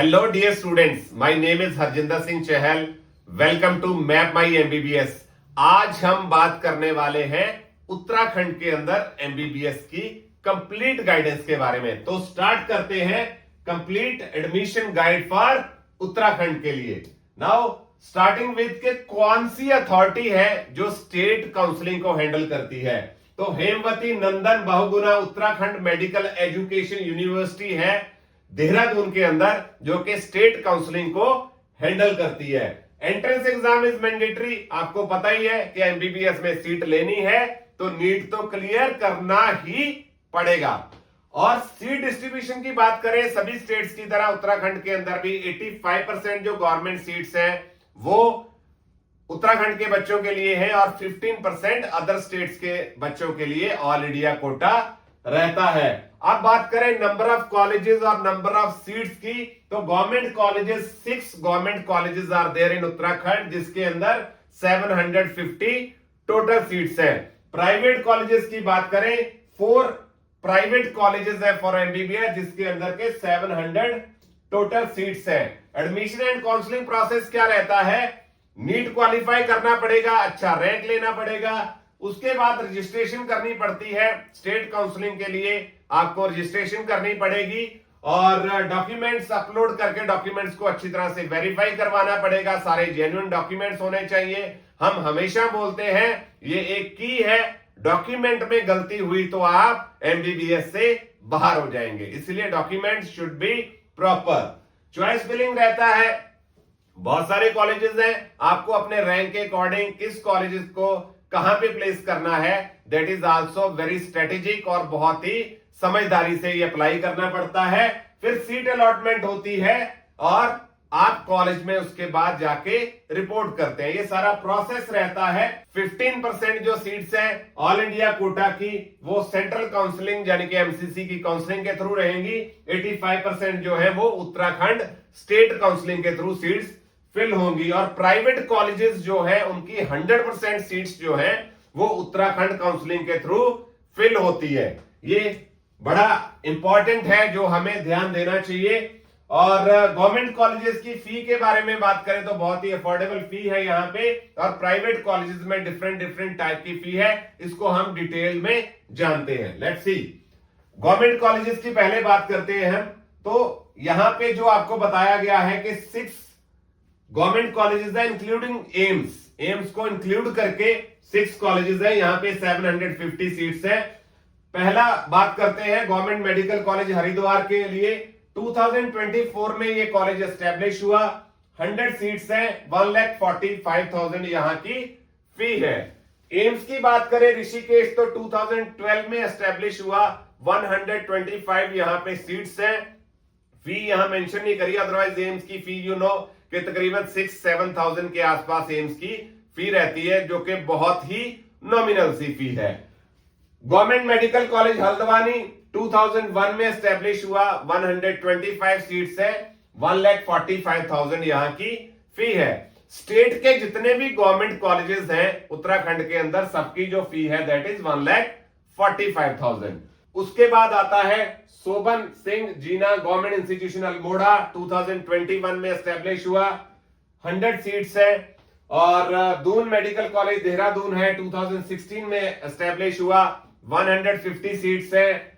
Hello dear students, my name is Harjinder Singh Chahal. Welcome to map my MBBS. आज हम बात करने वाले हैं उत्तराखंड के अंदर एमबीबीएस की कंप्लीट गाइडेंस के बारे में. तो स्टार्ट करते हैं complete admission guide for Uttarakhand के लिए. नाउ स्टार्टिंग विद के कौन सी अथॉरिटी है जो स्टेट काउंसलिंग को हैंडल करती है. तो Hemvati Nandan Bahuguna Uttarakhand medical education university है देहरादून के अंदर, जो कि स्टेट काउंसलिंग को हैंडल करती है. Entrance exam is mandatory. आपको पता ही है कि एमबीबीएस में सीट लेनी है तो नीट तो क्लियर करना ही पड़ेगा. और सीट डिस्ट्रीब्यूशन की बात करें सभी स्टेट्स की तरह उत्तराखंड के अंदर भी 85% जो गवर्नमेंट सीट्स हैं वो उत्तराखंड के बच्चों के लिए है और 15% अदर स्टेट्स के बच्चों के लिए ऑल इंडिया कोटा रहता है. अब बात करें नंबर ऑफ कॉलेजेस और नंबर ऑफ सीट्स की, तो government colleges 6 government colleges are there in Uttarakhand, जिसके अंदर 750 टोटल सीट्स हैं. प्राइवेट कॉलेजेस की बात करें 4 प्राइवेट कॉलेजेस है फॉर एमबीबीएस, जिसके अंदर के 700 टोटल सीट्स हैं. एडमिशन एंड काउंसलिंग प्रोसेस क्या रहता है? नीट क्वालिफाई करना पड़ेगा, अच्छा रैंक लेना पड़ेगा, उसके बाद रजिस्ट्रेशन करनी पड़ती है. स्टेट काउंसलिंग के लिए आपको रजिस्ट्रेशन करनी पड़ेगी और डॉक्यूमेंट्स अपलोड करके डॉक्यूमेंट्स को अच्छी तरह से वेरीफाई करवाना पड़ेगा. सारे जेन्युइन डॉक्यूमेंट्स होने चाहिए. हम हमेशा बोलते हैं ये एक की है, डॉक्यूमेंट में गलती हुई तो आप एमबीबीएस से बाहर हो जाएंगे, इसलिए documents should be proper. Choice filling रहता है. बहुत सारे कॉलेजेस हैं, आपको अपने रैंक के अकॉर्डिंग किस कॉलेजेस को कहां पे प्लेस करना है, that is also very strategic और बहुत ही समझदारी से ये अप्लाई करना पड़ता है. फिर सीट अलॉटमेंट होती है और आप कॉलेज में उसके बाद जाके रिपोर्ट करते हैं. ये सारा प्रोसेस रहता है. 15% जो सीट्स हैं ऑल इंडिया कोटा की वो सेंट्रल काउंसलिंग यानी कि एमसीसी की काउंसलिंग के थ्रू रहेंगी. 85% जो है वो उत्तराखंड स्टेट काउंसलिंग के थ्रू सीट्स फिल होंगी. और प्राइवेट कॉलेजेस जो है उनकी 100% सीट्स जो है वो उत्तराखंड काउंसलिंग के थ्रू फिल होती है. ये बड़ा इंपॉर्टेंट है जो हमें ध्यान देना चाहिए. और गवर्नमेंट कॉलेजेस की फी के बारे में बात करें तो बहुत ही अफोर्डेबल फी है यहाँ पे, और प्राइवेट कॉलेजेस में डिफरेंट टाइप की फी है. इसको हम डिटेल में जानते हैं. लेट्स सी गवर्नमेंट कॉलेजेस की पहले बात करते हैं हम. तो यहाँ पे जो आपको बताया गया है कि 6 गवर्नमेंट कॉलेजेस है इंक्लूडिंग एम्स को इंक्लूड करके 6 कॉलेजेस है. यहाँ पे 750 सीट्स है. पहला बात करते हैं गवर्नमेंट मेडिकल कॉलेज हरिद्वार के लिए. 2024 में ये कॉलेज एस्टेब्लिश हुआ. 100 सीट्स है. 1,45,000 यहाँ की फी है. एम्स की बात करें ऋषिकेश तो 2012 में एस्टेब्लिश हुआ. 125 यहाँ पे सीट्स है. फी यहां मेंशन नहीं करी, अदरवाइज एम्स की फी यू नो कि तकरीबन 6-7,000 के आसपास एम्स की फी रहती है, जो कि बहुत ही नॉमिनल सी फी है. गवर्नमेंट मेडिकल कॉलेज हल्द्वानी 2001 में एस्टेब्लिश हुआ. 125 सीट्स है. 1,45,000 यहां की फी है. स्टेट के जितने भी गवर्नमेंट कॉलेजेस हैं उत्तराखंड के अंदर सबकी जो फी है दैट इज 1,45,000. उसके बाद आता है सोबन सिंह जीना गवर्नमेंट इंस्टीट्यूशन अल्मोड़ा. 2021 में एस्टेब्लिश हुआ. 100 सीट्स है. और दून मेडिकल कॉलेज देहरादून है. 2016 में एस्टेब्लिश हुआ. 150 सीट्स है.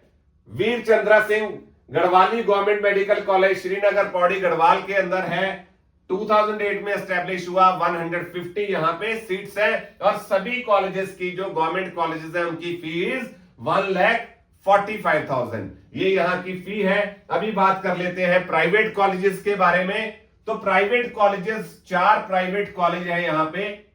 Veer Chandra Singh Garhwali government medical college Srinagar Pauri Garhwal के अंदर है. 2008 में एस्टेब्लिश हुआ. 150 यहां पे सीट्स है. और सभी कॉलेजेस की जो गवर्नमेंट कॉलेजेस है उनकी फीस 1,45,000 ये यहां की फी है. अभी बात कर लेते हैं प्राइवेट कॉलेजेस के बारे में. तो प्राइवेट कॉलेजेस 4 प्राइवेट कॉलेज है यहाँ पे.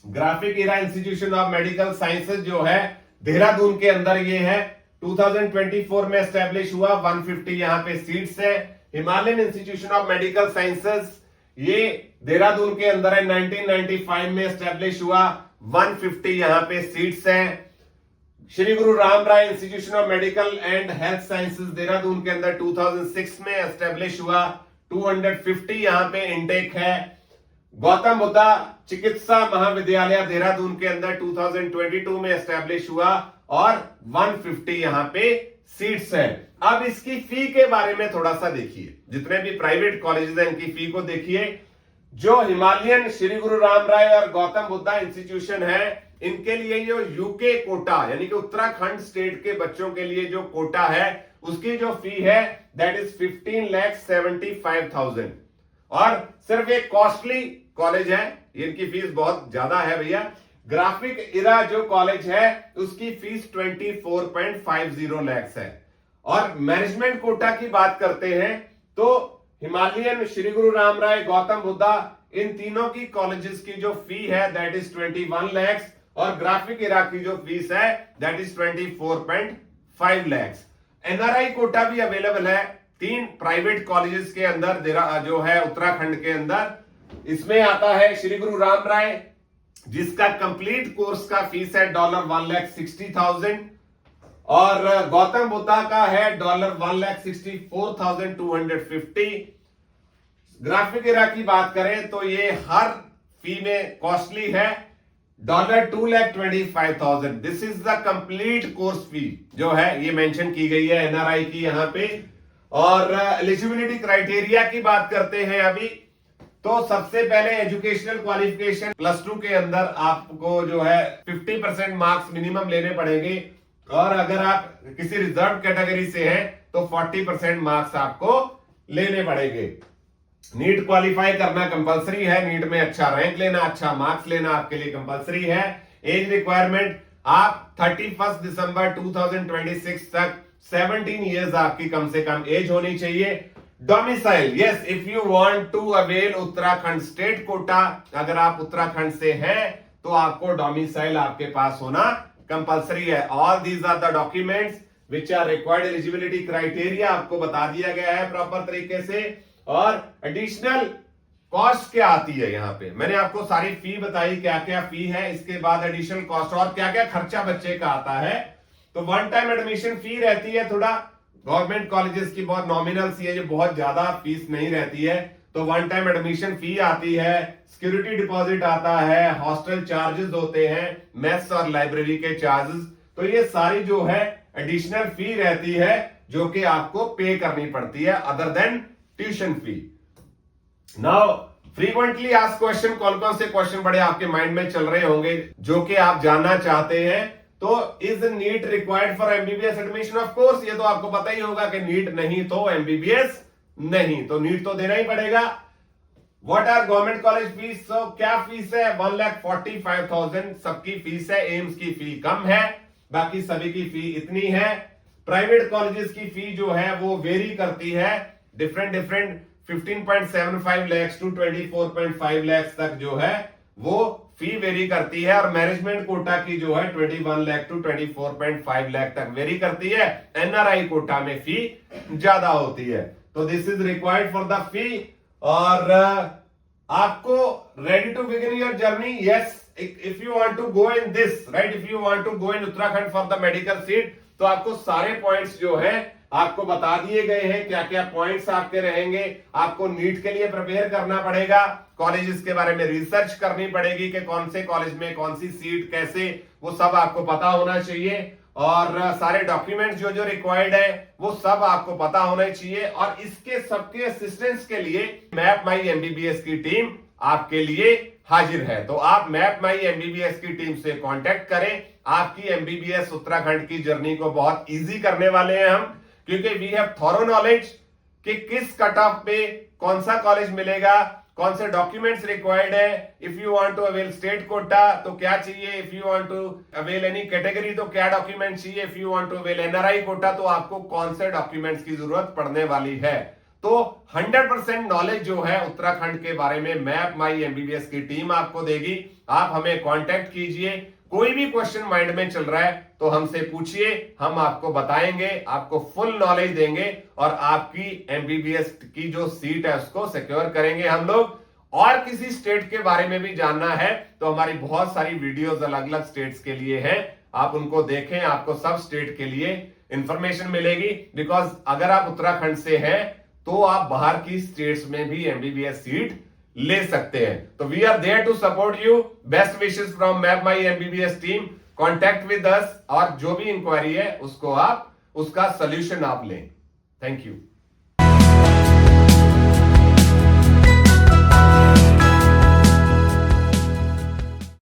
Graphic Era institution of medical sciences जो है देहरादून के अंदर ये है. 2024 में एस्टेब्लिश हुआ. 150 यहाँ पे सीट्स है. Himalayan institution of medical sciences ये देहरादून के अंदर है. 1995 में एस्टेब्लिश हुआ. 150 यहाँ पे सीट्स है. Shri Guru Ram Rai institution of medical and health sciences Dehradun के अंदर 2006 में एस्टेब्लिश हुआ. 250 यहां पे इनटेक है. गौतम बुद्धा चिकित्सा महाविद्यालय देहरादून के अंदर 2022 में एस्टेब्लिश हुआ और 150 यहां पे सीट्स है। अब इसकी फी के बारे में थोड़ा सा देखिए, जितने भी प्राइवेट कॉलेजेस हैं इनकी फी को देखिए। जो हिमालयन, श्री गुरु राम राय और गौतम बुद्धा इंस्टीट्यूशन है, इनके लिए जो यूके कोटा यानी कि उत्तराखंड स्टेट के बच्चों के लिए जो कोटा है, उसकी जो फी है दैट इज 15,75,000। और सिर्फ एक कॉस्टली कॉलेज है, इनकी फीस बहुत ज्यादा है भैया। ग्राफिक इरा जो कॉलेज है उसकी फीस 24.50 लाख है। और मैनेजमेंट कोटा की बात करते हैं तो हिमालयन, श्री गुरु राम राय, गौतम बुद्धा, इन तीनों की कॉलेजेस की जो फी है दैट इज 21 लाख, और ग्राफिक इरा की जो फीस है that is 24.5 lakh. NRI quota भी अवेलेबल है 3 प्राइवेट कॉलेजेस के अंदर जो है उत्तराखंड के अंदर। इसमें आता है श्री गुरु राम राय, जिसका कंप्लीट कोर्स का फीस है $1,60,000, और गौतम बुद्धा का है $1,64,250। ग्राफिक इरा की बात करें तो ये हर फी में कॉस्टली है $2,25,000। This is the complete course fee जो है, ये मेंशन की गई है एनआरआई की यहां पे। और एलिजिबिलिटी क्राइटेरिया की बात करते हैं अभी, तो सबसे पहले एजुकेशनल क्वालिफिकेशन +2 के अंदर आपको जो है 50% मार्क्स मिनिमम लेने पड़ेंगे, और अगर आप किसी रिजर्व कैटेगरी से हैं तो 40% मार्क्स आपको लेने पड़ेंगे। नीट क्वालिफाई करना कंपलसरी है, नीट में अच्छा रैंक लेना, अच्छा मार्क्स लेना आपके लिए कंपलसरी है। एज रिक्वायरमेंट, आप 31 दिसंबर 2026 तक 17 ईयर्स आपकी कम से कम एज होनी चाहिए। Domicile, yes, if you want to avail Uttarakhand state quota, अगर आप उत्तराखंड से हैं तो आपको डोमिसाइल आपके पास होना कंपलसरी है। All these are the documents which are required. Eligibility criteria आपको बता दिया गया है प्रॉपर तरीके से। और एडिशनल कॉस्ट क्या आती है यहाँ पे, मैंने आपको सारी फी बताई, क्या क्या फी है, इसके बाद एडिशनल कॉस्ट और क्या क्या खर्चा बच्चे का आता है। तो वन टाइम एडमिशन फी रहती है थोड़ा, गवर्नमेंट कॉलेजेस की बहुत नॉमिनल सी है, जो बहुत ज्यादा फीस नहीं रहती है। तो वन टाइम एडमिशन फी आती है, सिक्योरिटी डिपॉजिट आता है, हॉस्टल चार्जेस होते हैं, मेस और लाइब्रेरी के चार्जेस। तो ये सारी जो है एडिशनल फी रहती है जो कि आपको पे करनी पड़ती है other than tuition fee. Now frequently asked question, कौन कौन से क्वेश्चन बड़े आपके माइंड में चल रहे होंगे जो कि आप जानना चाहते हैं। तो is NEET required for MBBS admission? Of course, ये तो आपको पता ही होगा कि नीट नहीं तो एमबीबीएस नहीं, तो नीट तो देना ही पड़ेगा। What are government college fees? So क्या फीस है? 1,45,000 सबकी फीस है। एम्स की फी कम है, बाकी सभी की फी इतनी है। प्राइवेट कॉलेजेस की फी जो है वो वेरी करती है, डिफरेंट 15.75 lakhs to 24.5 lakhs तक जो है वो फी वेरी करती है। और मैनेजमेंट कोटा की जो है 21 लाख to 24.5 लाख तक वेरी करती है। एनआरआई कोटा में फी ज्यादा होती है। तो this is required for the fee. और आपको ready to begin your journey? Yes, if you want to go in this, right, if you want to go in Uttarakhand for the medical seat, तो आपको सारे पॉइंट्स जो है आपको बता दिए गए हैं, क्या क्या पॉइंट्स आपके रहेंगे। आपको नीट के लिए प्रिपेयर करना पड़ेगा, कॉलेजेस के बारे में रिसर्च करनी पड़ेगी कि कौन से कॉलेज में कौन सी सीट कैसे, वो सब आपको पता होना चाहिए। और सारे डॉक्यूमेंट्स जो जो रिक्वायर्ड है वो सब आपको पता होना चाहिए। और इसके सबके असिस्टेंस के लिए मैप माई एमबीबीएस की टीम आपके लिए हाजिर है। तो आप मैप माई एमबीबीएस की टीम से कांटेक्ट करें। आपकी एमबीबीएस उत्तराखंड की जर्नी को बहुत इजी करने वाले हैं हम, क्योंकि वी हैव थॉरो नॉलेज कि किस कट ऑफ पे कौन सा कॉलेज मिलेगा, कौन से डॉक्यूमेंट्स रिक्वायर्ड है। If you want to avail state quota तो क्या चाहिए, if you want to avail any category तो क्या डॉक्यूमेंट चाहिए, if you want to avail NRI quota तो आपको कौन से डॉक्यूमेंट्स की जरूरत पड़ने वाली है। तो 100% नॉलेज जो है उत्तराखंड के बारे में मैप माई एमबीबीएस की टीम आपको देगी। आप हमें कांटेक्ट कीजिए, कोई भी क्वेश्चन माइंड में चल रहा है तो हमसे पूछिए, हम आपको बताएंगे, आपको फुल नॉलेज देंगे और आपकी एमबीबीएस की जो सीट है उसको सिक्योर करेंगे हम लोग। और किसी स्टेट के बारे में भी जानना है तो हमारी बहुत सारी वीडियोस अलग अलग स्टेट्स के लिए हैं, आप उनको देखें, आपको सब स्टेट के लिए इंफॉर्मेशन मिलेगी। बिकॉज अगर आप उत्तराखंड से हैं तो आप बाहर की स्टेट्स में भी एमबीबीएस सीट ले सकते हैं। तो we are there to support you. Best wishes from map my MBBS team. Contact with us और जो भी इंक्वायरी है उसको आप उसका सोल्यूशन आप लें। Thank you.